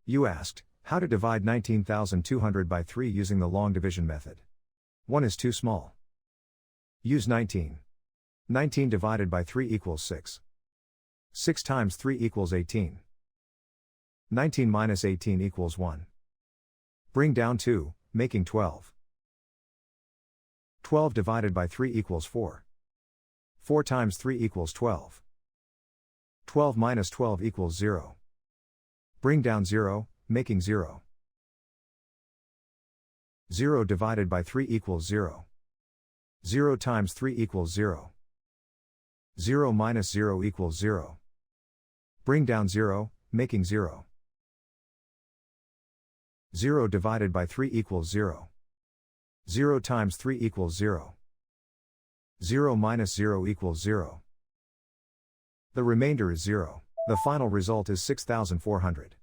You asked, how to divide 19,200 by 3 using the long division method. 1 is too small. Use 19. 19 divided by 3 equals 6. 6 times 3 equals 18. 19 minus 18 equals 1. Bring down 2, making 12. 12 divided by 3 equals 4. 4 times 3 equals 12. 12 minus 12 equals 0. Bring down 0, making 0. 0 divided by 3 equals 0. 0 times 3 equals 0. 0 minus 0 equals 0. Bring down 0, making 0. 0 divided by 3 equals 0. 0 times 3 equals 0. 0 minus 0 equals 0. The remainder is 0. The final result is 6,400.